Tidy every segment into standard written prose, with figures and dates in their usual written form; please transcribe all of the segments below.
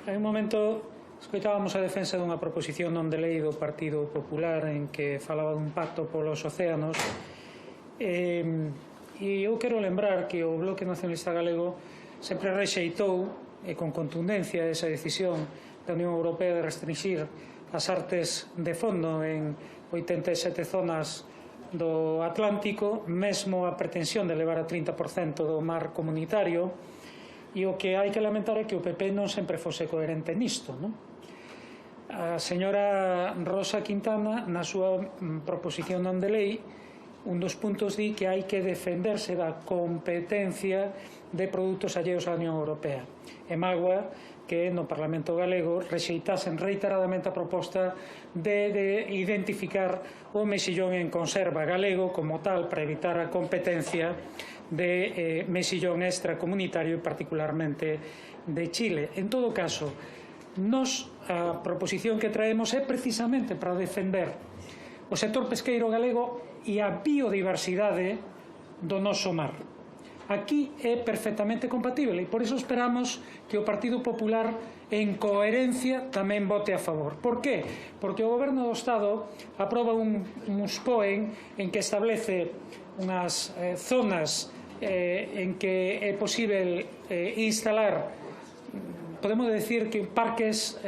Hai un momento escoitábamos a defensa dunha proposición non de lei do Partido Popular en que falaba dun pacto polos océanos, e eu quero lembrar que o Bloque Nacionalista Galego sempre rexeitou con contundencia esa decisión da Unión Europea de restringir as artes de fondo en 87 zonas do Atlántico, mesmo a pretensión de levar a 30% do mar comunitario, e o que hai que lamentar é que o PP non sempre fose coherente nisto, non? A señora Rosa Quintana, na súa proposición non de lei, un dos puntos di que hai que defenderse da competencia de produtos alleos á Unión Europea. E mágoa que no Parlamento Galego rexeitasen reiteradamente a proposta de identificar o mexillón en conserva galego como tal para evitar a competencia de mexillón extracomunitario e particularmente de Chile. En todo caso, a proposición que traemos é precisamente para defender o sector pesqueiro galego e a biodiversidade do noso mar. Aquí é perfectamente compatible e por iso esperamos que o Partido Popular en coherencia tamén vote a favor. Por qué? Porque o Goberno do Estado aproba un SPOEN en que establece unhas zonas en que é posible instalar, podemos decir que parques,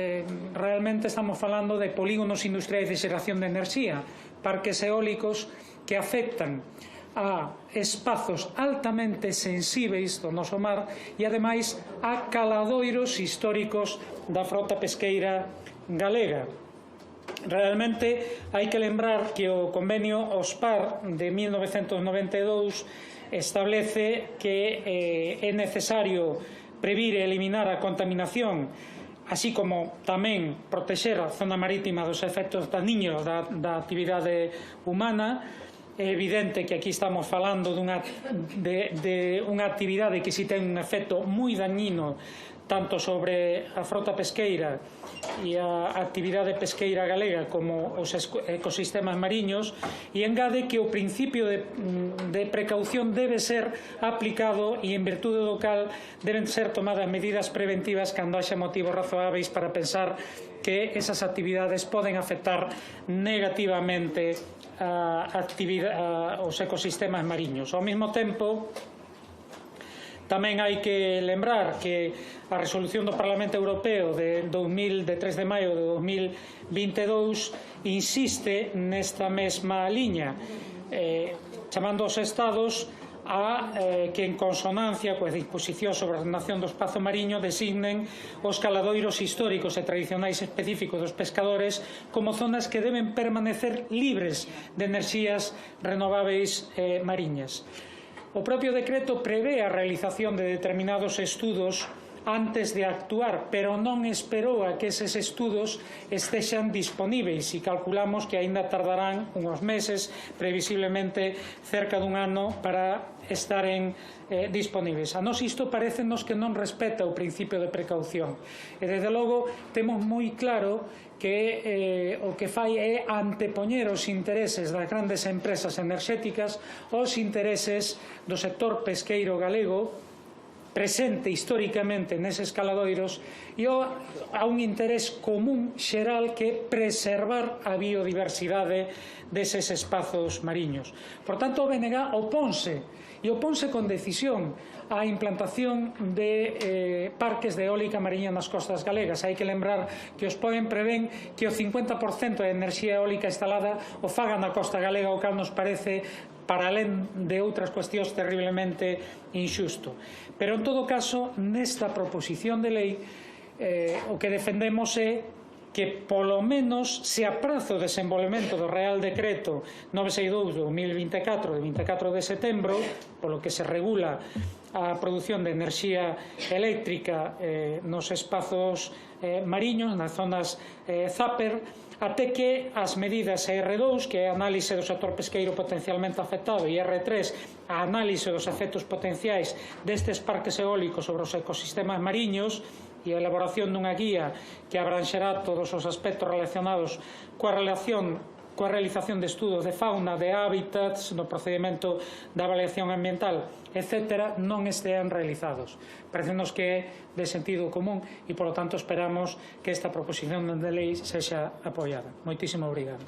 realmente estamos falando de polígonos industriais de xeración de enerxía, parques eólicos que afectan a espazos altamente sensíveis do noso mar e, ademais, a caladoiros históricos da frota pesqueira galega. Realmente hai que lembrar que o convenio OSPAR de 1992 establece que é necesario previr e eliminar a contaminación, así como tamén protexer a zona marítima dos efectos dañinos da actividade humana. É evidente que aquí estamos falando de unha actividade que si ten un efecto moi dañino tanto sobre a frota pesqueira e a actividade pesqueira galega como os ecosistemas mariños, e engade que o principio de precaución debe ser aplicado e en virtude do cal deben ser tomadas medidas preventivas cando haxa motivos razoáveis para pensar que esas actividades poden afectar negativamente aos ecosistemas mariños. Ao mesmo tempo, tamén hai que lembrar que a resolución do Parlamento Europeo de 3 de maio de 2022 insiste nesta mesma liña, chamando aos Estados a que en consonancia coa disposición sobre a ordenación do espazo mariño designen os caladoiros históricos e tradicionais específicos dos pescadores como zonas que deben permanecer libres de enerxías renováveis mariñas. O propio decreto prevé a realización de determinados estudos antes de actuar, pero non esperou a que eses estudos estexan disponíveis e calculamos que aínda tardarán uns meses, previsiblemente cerca dun ano, para estaren disponíveis. A nós isto parécenos que non respeta o principio de precaución e, desde logo, temos moi claro que o que fai é antepoñer os intereses das grandes empresas enerxéticas aos intereses do sector pesqueiro galego presente históricamente neses caladoiros e a un interés común xeral que é preservar a biodiversidade deses espazos mariños. Por tanto, o BNG oponse con decisión á implantación de parques de eólica mariña nas costas galegas. Hai que lembrar que os poden prevén que o 50% da enerxía eólica instalada o faga na costa galega, o cal nos parece, para alén de outras cuestións, terriblemente injusto. Pero, en todo caso, nesta proposición de lei, o que defendemos é que, polo menos, se aprazo o desenvolvemento do Real Decreto 962 de 2024, de 24 de setembro, polo que se regula a produción de enerxía eléctrica nos espazos mariños, nas zonas ZAPER, até que as medidas R2, que é a análise do sector pesqueiro potencialmente afectado, e R3, a análise dos efectos potenciais destes parques eólicos sobre os ecosistemas mariños, e a elaboración dunha guía que abranxerá todos os aspectos relacionados coa coa realización de estudos de fauna, de hábitats, no procedimento da avaliación ambiental, etc., non estean realizados. Parecenos que é de sentido común e, polo tanto, esperamos que esta proposición de lei sexa apoiada. Moitísimo obrigado.